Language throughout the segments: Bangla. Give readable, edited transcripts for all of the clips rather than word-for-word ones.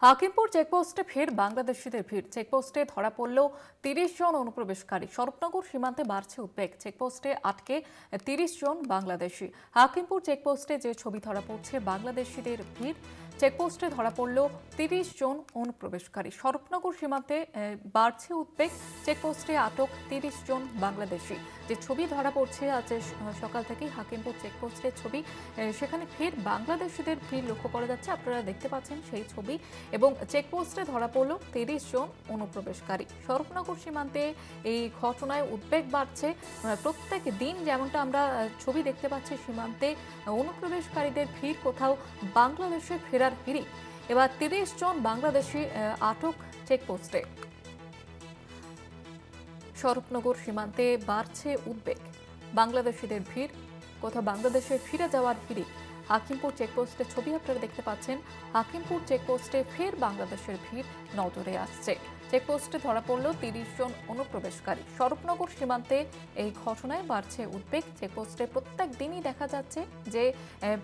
হাকিমপুর চেকপোস্টে ফের বাংলাদেশিদের ভিড়। চেকপোস্টে ধরা পড়ল ৩০ জন অনুপ্রবেশকারী। স্বরূপনগর সীমান্তে বাড়ছে উদ্বেগ। চেকপোস্টে আটকে ৩০ জন বাংলাদেশি। হাকিমপুর চেকপোস্টে যে ছবি ধরা পড়ছে বাংলাদেশিদের ভিড়। চেকপোস্টে ধরা পড়ল ৩০ জন অনুপ্রবেশকারী। স্বরূপনগর সীমান্তে বাড়ছে উদ্বেগ। চেকপোস্টে আটক ৩০ জন বাংলাদেশি। যে ছবি ধরা পড়ছে আজ সকাল থেকেই হাকিমপুর চেকপোস্টের ছবি, সেখানে ফের বাংলাদেশিদের ভিড় লক্ষ্য করা যাচ্ছে। আপনারা দেখতে পাচ্ছেন সেই ছবি। এবং চেকপোস্টে ধরা পড়ল ৩০ জন অনুপ্রবেশকারী। স্বরূপনগর সীমান্তে এই ঘটনায় উদ্বেগ বাড়ছে। প্রত্যেক দিন যেমনটা আমরা ছবি দেখতে পাচ্ছি, সীমান্তে অনুপ্রবেশকারীদের ভিড়, কোথাও বাংলাদেশে ফেরার হিড়িক। এবার ৩০ জন বাংলাদেশি আটক চেকপোস্টে। স্বরূপনগর সীমান্তে বাড়ছে উদ্বেগ। বাংলাদেশিদের ভিড়, কোথাও বাংলাদেশে ফিরে যাওয়ার হিড়িক। হাকিমপুর চেকপোস্টের ছবি আপনারা দেখতে পাচ্ছেন। হাকিমপুর চেকপোস্টে ফের বাংলাদেশের ভিড় নজরে আসছে। চেকপোস্টে ধরা পড়ল ৩০ জন অনুপ্রবেশকারী। স্বরূপনগর সীমান্তে এই ঘটনায় বাড়ছে উদ্বেগ। চেকপোস্টে প্রত্যেক দিনই দেখা যাচ্ছে যে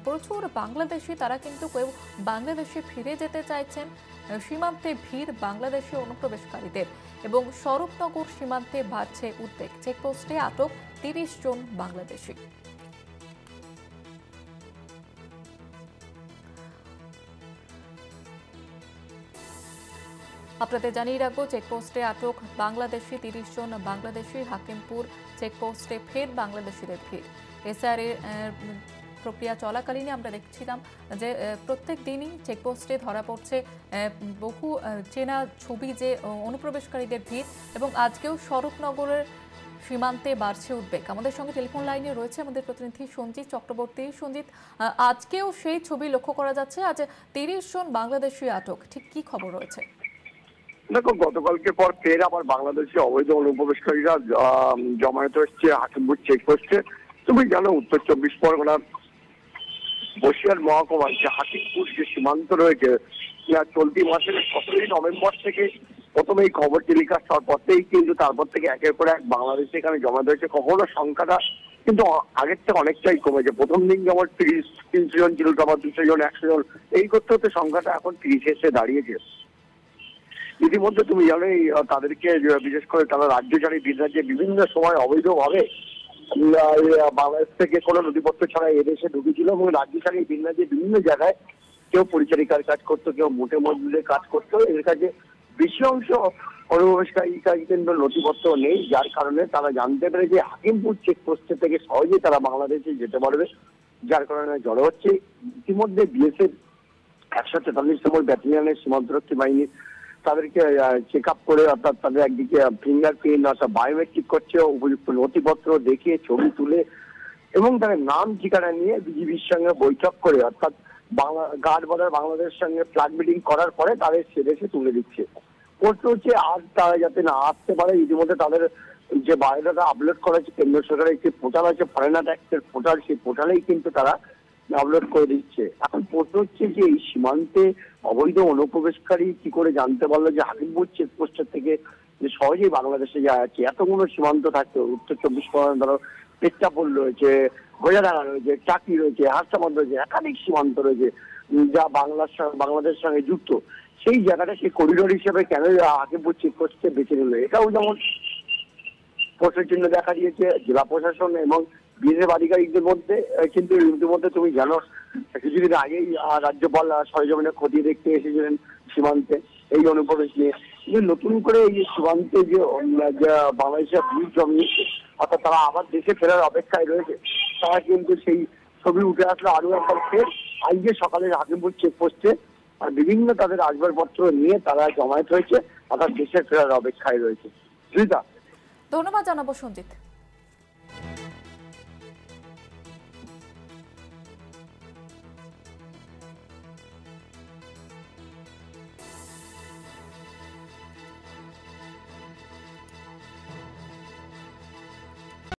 প্রচুর বাংলাদেশি, তারা কিন্তু কেউ বাংলাদেশে ফিরে যেতে চাইছেন। সীমান্তে ভিড় বাংলাদেশি অনুপ্রবেশকারীদের এবং স্বরূপনগর সীমান্তে বাড়ছে উদ্বেগ। চেকপোস্টে আটক ৩০ জন বাংলাদেশি। আপনাদের জানিয়ে রাখবো, চেকপোস্টে আটক বাংলাদেশি ৩০ জন বাংলাদেশি। হাকিমপুর চেকপোস্টে ফের বাংলাদেশিদের ভিড়। এসআর এর প্রক্রিয়া চলাকালীনই আমরা দেখছিলাম যে প্রত্যেক দিনই চেকপোস্টে ধরা পড়ছে বহু চেনা ছবি, যে অনুপ্রবেশকারীদের ভিড়। এবং আজকেও স্বরূপনগরের সীমান্তে বাড়ছে উদ্বেগ। আমাদের সঙ্গে টেলিফোন লাইনে রয়েছে আমাদের প্রতিনিধি সঞ্জিত চক্রবর্তী। সঞ্জিত, আজকেও সেই ছবি লক্ষ্য করা যাচ্ছে। আজ ৩০ জন বাংলাদেশি আটক, ঠিক কি খবর রয়েছে? দেখো, গতকালকে পর ফের আবার বাংলাদেশি অবৈধ অনুপ্রবেশকারীরা জমায়েত হচ্ছে হাকিমপুর চেকপোস্টে। তুমি জানো, উত্তর ২৪ পরগনার বসিরহাট মহকুমার যে হাকিমপুর যে সীমান্ত রয়েছে, চলতি মাসের ১৭ নভেম্বর থেকে প্রথমে এই খবর টেলিকাস্ট হওয়ার পর থেকেই কিন্তু তারপর থেকে একের পর এক বাংলাদেশে এখানে জমায়েত হয়েছে। কখনো সংখ্যাটা কিন্তু আগের থেকে অনেকটাই কমেছে। প্রথম দিন যেমন ৩০ জন ছিল, তারপর ২০০ জন, ১০০ জন, এই করতে হতে সংখ্যাটা এখন ৩০ এসে দাঁড়িয়েছে। ইতিমধ্যে তুমি জানোই, তাদেরকে বিশেষ করে তারা রাজ্য ছাড়ি রাজ্যে বিভিন্ন সময় অবৈধভাবে বাংলাদেশ থেকে কোনো নথিপত্র ছাড়া এদেশে ঢুকেছিল এবং রাজ্য ছাড়ি রাজ্যে বিভিন্ন জায়গায় কেউ পরিচারিকার কাজ করতো, কেউ মোটে মজদুরের কাজ করতো। এর কাছে বেশি অংশ অনুপ্রবেশকারী কিন্তু নথিপত্র নেই, যার কারণে তারা জানতে পেরে যে হাকিমপুর চেকপোস্ট থেকে সহজেই তারা বাংলাদেশে যেতে পারবে, যার কারণে জড়ো হচ্ছে। ইতিমধ্যে বিএসএফ ১৪৩ নম্বর ব্যাটালিয়নের সীমান্তরক্ষী বাহিনী তাদেরকে চেক আপ করে, অর্থাৎ তাদের একদিকে ফিঙ্গারপ্রিন্ট অর্থাৎ বায়োমেট্রিক করছে, উপযুক্ত নথিপত্র দেখিয়ে ছবি তুলে এবং তাদের নাম ঠিকানা নিয়ে বিজিবির সঙ্গে বৈঠক করে, অর্থাৎ গার্ড বর্ডার বাংলাদেশের সঙ্গে ফ্ল্যাগ মিটিং করার পরে তাদের সে দেশে তুলে দিচ্ছে। প্রশ্ন হচ্ছে আর তারা যাতে না আসতে পারে। ইতিমধ্যে তাদের যে বায়োডাটা আপলোড করা হচ্ছে কেন্দ্র সরকারের একটি পোর্টাল আছে, ফরেনার ট্যাক্সের পোর্টাল, সেই পোর্টালেই কিন্তু তারা আপলোড করে দিচ্ছে। এখন প্রশ্ন হচ্ছে যে এই সীমান্তে অবৈধ অনুপ্রবেশকারী কি করে জানতে পারলো যে হাকিমপুর চেকপোস্টের থেকে যে সহজেই বাংলাদেশে যাওয়া যাচ্ছে? এতগুলো সীমান্ত থাকতো, উত্তর ২৪ পরগনা ধরো পেট্টাপুল রয়েছে, গোজাডাঙ্গা রয়েছে, টাকি রয়েছে, হাসামাদ রয়েছে, একাধিক সীমান্ত রয়েছে যা বাংলাদেশের সঙ্গে যুক্ত। সেই জায়গাটা সেই করিডোর হিসেবে কেন হাকিমপুর চেকপোস্টকে বেছে নিল? এটাও যেমন প্রশ্ন চিহ্ন দেখা দিয়েছে জেলা প্রশাসন এবং বিএসএফ আধিকারিকদের মধ্যে। কিন্তু ইতিমধ্যে তুমি জানো, কিছুদিন আগেই রাজ্যপাল সরেজমিনে খতিয়ে দেখতে এসেছিলেন সীমান্তে এই অনুপ্রবেশ নিয়ে। কিন্তু নতুন করে এই সীমান্তে যে বাংলাদেশের ভিড় জমিয়েছে, অর্থাৎ তারা আবার দেশে ফেরার অপেক্ষায় রয়েছে, তারা কিন্তু সেই ছবি উঠে আসলো আরো একবার ফের আজকে সকালে হাকিমপুর চেকপোস্টে বিভিন্ন তাদের আসবাবপত্র নিয়ে তারা জমায়েত হয়েছে, অর্থাৎ দেশে ফেরার অপেক্ষায় রয়েছে। ধন্যবাদ জানাবো সঞ্জিত।